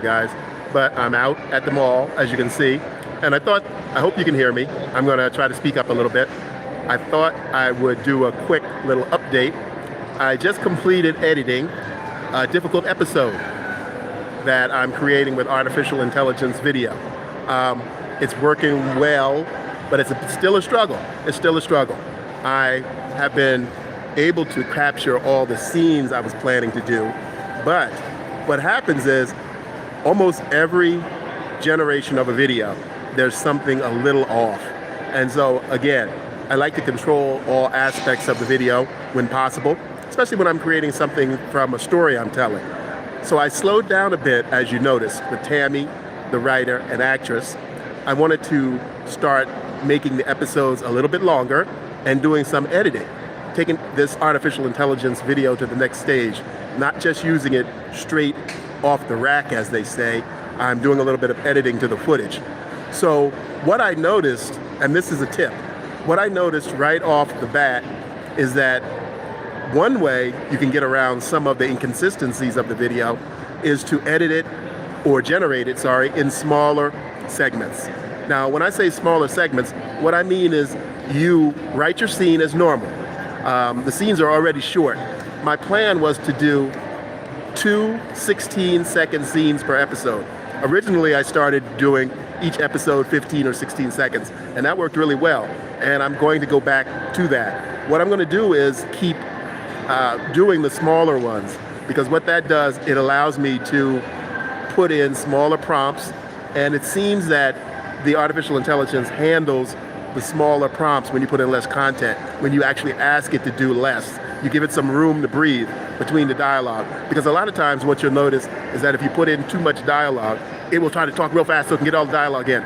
guys, but I'm out at the mall, as you can see, and I hope you can hear me. I'm going to try to speak up a little bit. I thought I would do a quick little update. I just completed editing a difficult episode that I'm creating with artificial intelligence video. It's working well, but it's still a struggle. It's still a struggle. I have been able to capture all the scenes I was planning to do, but what happens is almost every generation of a video, there's something a little off. And so again, I like to control all aspects of the video when possible, especially when I'm creating something from a story I'm telling. So I slowed down a bit, as you noticed, with Tammy, the writer and actress. I wanted to start making the episodes a little bit longer and doing some editing, taking this artificial intelligence video to the next stage, not just using it straight off the rack, as they say. I'm doing a little bit of editing to the footage. So what I noticed, and this is a tip, what I noticed right off the bat is that one way you can get around some of the inconsistencies of the video is to edit it, or generate it, sorry, in smaller segments. Now, when I say smaller segments, what I mean is you write your scene as normal. The scenes are already short. My plan was to do 2 16-second scenes per episode. Originally, I started doing each episode 15 or 16 seconds, and that worked really well. And I'm going to go back to that. What I'm going to do is keep doing the smaller ones, because what that does, it allows me to put in smaller prompts, and it seems that the artificial intelligence handles the smaller prompts when you put in less content, when you actually ask it to do less. You give it some room to breathe between the dialogue. Because a lot of times what you'll notice is that if you put in too much dialogue, it will try to talk real fast so it can get all the dialogue in.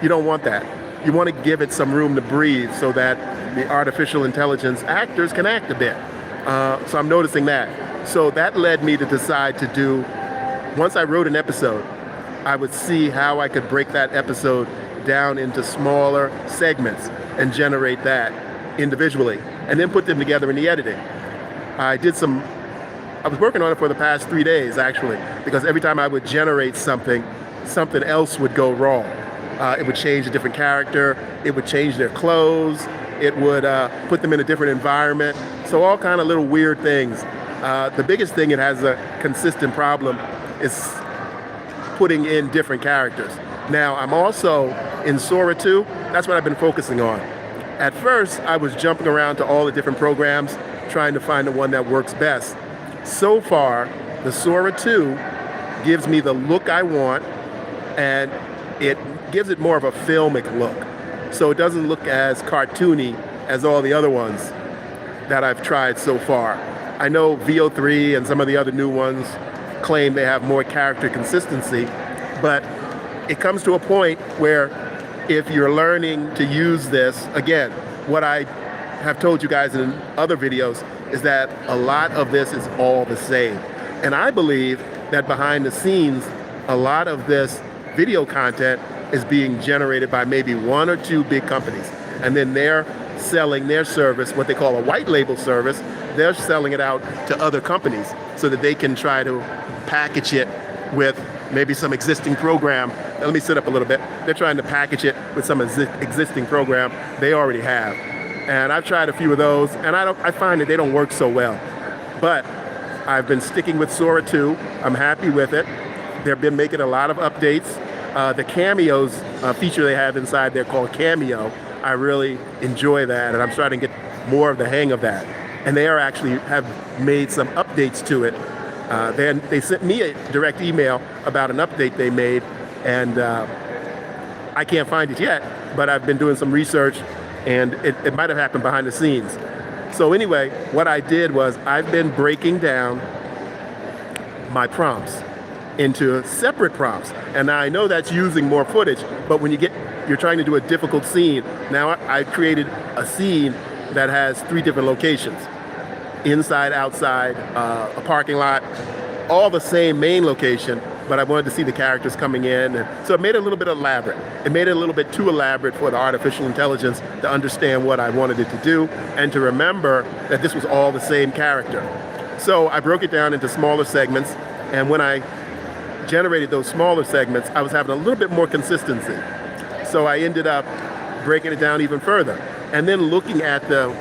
You don't want that. You want to give it some room to breathe so that the artificial intelligence actors can act a bit. So I'm noticing that. So that led me to decide to do, once I wrote an episode, I would see how I could break that episode down into smaller segments and generate that individually, and then put them together in the editing. I was working on it for the past 3 days, actually, because every time I would generate something else would go wrong. It would change a different character, it would change their clothes, it would put them in a different environment, so all kind of little weird things. The biggest thing it has a consistent problem is putting in different characters. Now, I'm also in Sora 2, that's what I've been focusing on. At first, I was jumping around to all the different programs, trying to find the one that works best. So far, the Sora 2 gives me the look I want, and it gives it more of a filmic look. So it doesn't look as cartoony as all the other ones that I've tried so far. I know VO3 and some of the other new ones claim they have more character consistency, but it comes to a point where if you're learning to use this, again, what I have told you guys in other videos is that a lot of this is all the same. And I believe that behind the scenes, a lot of this video content is being generated by maybe 1 or 2 big companies. And then they're selling their service, what they call a white label service. They're selling it out to other companies so that they can try to package it with maybe some existing program. Now, let me sit up a little bit. They're trying to package it with some existing program they already have. And I've tried a few of those, and I find that they don't work so well. But I've been sticking with Sora 2. I'm happy with it. They've been making a lot of updates. The cameos feature they have inside there called Cameo, I really enjoy that, and I'm starting to get more of the hang of that. And they have made some updates to it. They sent me a direct email about an update they made, and I can't find it yet, but I've been doing some research, and it might have happened behind the scenes. So anyway, what I did was I've been breaking down my prompts into separate prompts. And now I know that's using more footage, but when you're trying to do a difficult scene, now I created a scene that has 3 different locations. Inside, outside, a parking lot, all the same main location, but I wanted to see the characters coming in. And so it made it a little bit elaborate. It made it a little bit too elaborate for the artificial intelligence to understand what I wanted it to do and to remember that this was all the same character. So I broke it down into smaller segments, and when I generated those smaller segments, I was having a little bit more consistency. So I ended up breaking it down even further, and then looking at the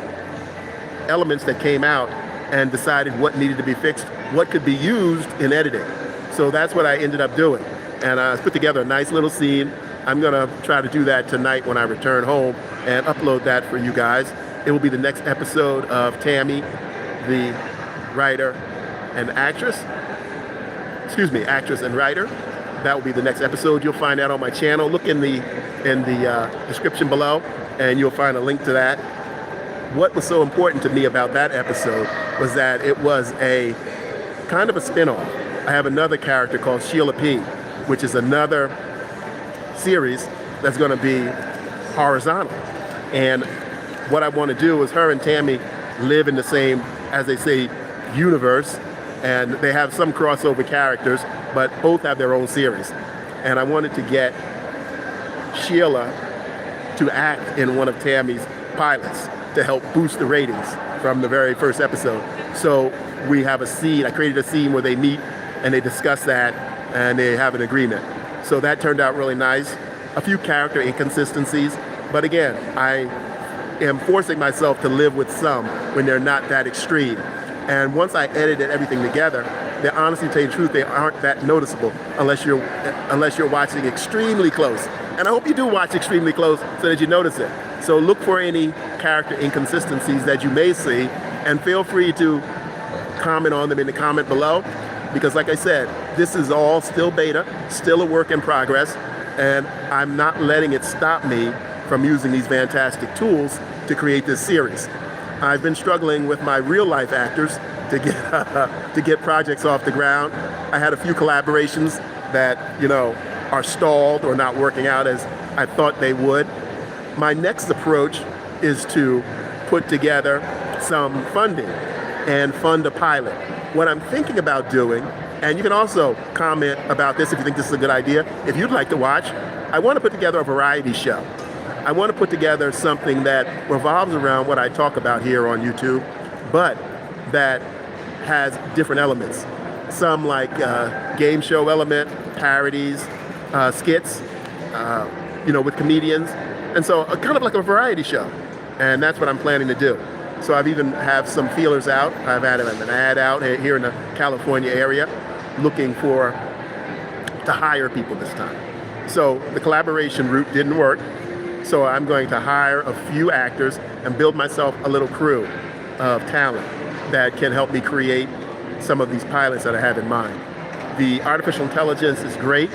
elements that came out and decided what needed to be fixed, what could be used in editing. So that's what I ended up doing. And I put together a nice little scene. I'm gonna try to do that tonight when I return home and upload that for you guys. It will be the next episode of Tammy, the writer and actress. Excuse me, actress and writer. That will be the next episode. You'll find that on my channel. Look in the description below, and you'll find a link to that. What was so important to me about that episode was that it was a kind of a spin-off. I have another character called Sheila P., which is another series that's going to be horizontal. And what I want to do is her and Tammy live in the same, as they say, universe, and they have some crossover characters, but both have their own series. And I wanted to get Sheila to act in one of Tammy's pilots to help boost the ratings from the very first episode. So we have a scene, I created a scene where they meet and they discuss that and they have an agreement. So that turned out really nice. A few character inconsistencies, but again, I am forcing myself to live with some when they're not that extreme. And once I edited everything together, they honestly, to tell you the truth, they aren't that noticeable unless you're watching extremely close. And I hope you do watch extremely close so that you notice it. So look for any character inconsistencies that you may see, and feel free to comment on them in the comment below, because like I said, this is all still beta, still a work in progress, and I'm not letting it stop me from using these fantastic tools to create this series. I've been struggling with my real life actors to get projects off the ground. I had a few collaborations that, you know, are stalled or not working out as I thought they would. My next approach is to put together some funding and fund a pilot. What I'm thinking about doing, and you can also comment about this if you think this is a good idea, if you'd like to watch, I want to put together a variety show. I want to put together something that revolves around what I talk about here on YouTube, but that has different elements. Some like game show element, parodies, skits, you know, with comedians. And so kind of like a variety show. And that's what I'm planning to do. So I've even have some feelers out. I've had an ad out here in the California area looking to hire people this time. So the collaboration route didn't work. So I'm going to hire a few actors and build myself a little crew of talent that can help me create some of these pilots that I have in mind. The artificial intelligence is great,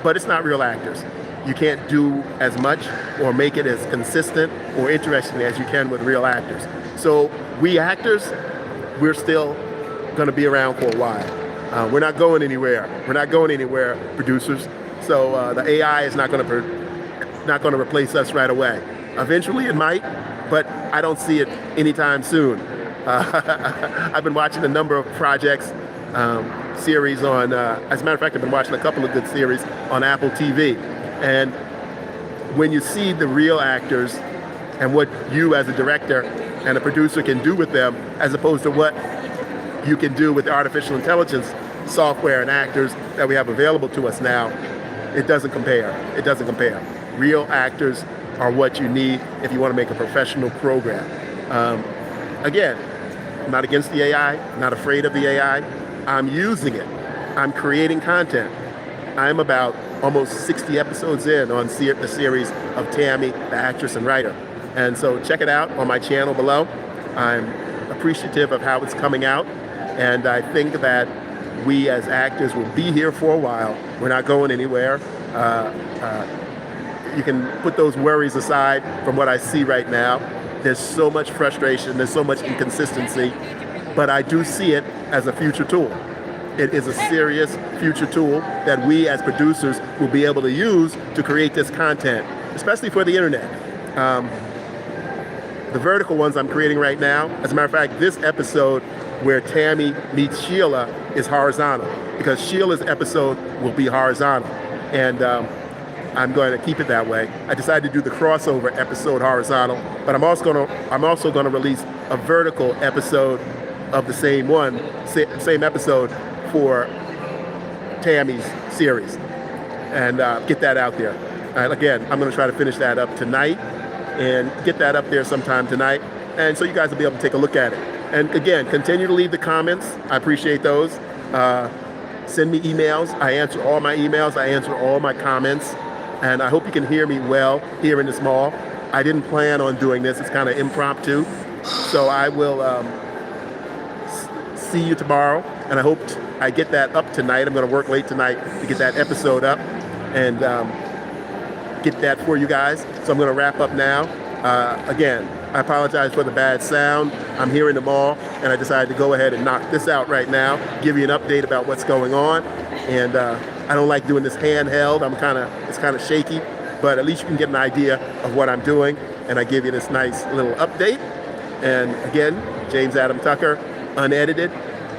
but it's not real actors. You can't do as much or make it as consistent or interesting as you can with real actors. So we actors, we're still going to be around for a while. We're not going anywhere. We're not going anywhere, producers. So the AI is not going to replace us right away. Eventually it might, but I don't see it anytime soon. I've been watching a number of projects, series on, as a matter of fact, I've been watching a couple of good series on Apple TV. And when you see the real actors and what you as a director and a producer can do with them, as opposed to what you can do with the artificial intelligence software and actors that we have available to us now, it doesn't compare. It doesn't compare. Real actors are what you need if you want to make a professional program. Again, I'm not against the AI, not afraid of the AI. I'm using it. I'm creating content. I'm about almost 60 episodes in on the series of Tammy, the actress and writer. And so check it out on my channel below. I'm appreciative of how it's coming out. And I think that we as actors will be here for a while. We're not going anywhere. You can put those worries aside from what I see right now. There's so much frustration, there's so much inconsistency, but I do see it as a future tool. It is a serious future tool that we as producers will be able to use to create this content, especially for the internet. The vertical ones I'm creating right now, as a matter of fact, this episode where Tammy meets Sheila is horizontal, because Sheila's episode will be horizontal. And I'm going to keep it that way. I decided to do the crossover episode horizontal, but I'm also going to release a vertical episode of the same episode for Tammy's series and get that out there. And again, I'm going to try to finish that up tonight and get that up there sometime tonight. And so you guys will be able to take a look at it. And again, continue to leave the comments. I appreciate those. Send me emails. I answer all my emails. I answer all my comments. And I hope you can hear me well here in this mall. I didn't plan on doing this. It's kind of impromptu. So I will see you tomorrow. And I hope I get that up tonight. I'm going to work late tonight to get that episode up and get that for you guys. So I'm going to wrap up now. Again, I apologize for the bad sound. I'm here in the mall, and I decided to go ahead and knock this out right now, give you an update about what's going on. And I don't like doing this handheld. It's kind of shaky, but at least you can get an idea of what I'm doing. And I give you this nice little update. And again, James Adam Tucker, unedited.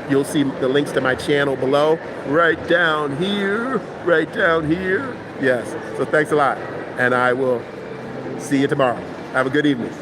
You'll see the links to my channel below, right down here, right down here. Yes, so thanks a lot. And I will see you tomorrow. Have a good evening.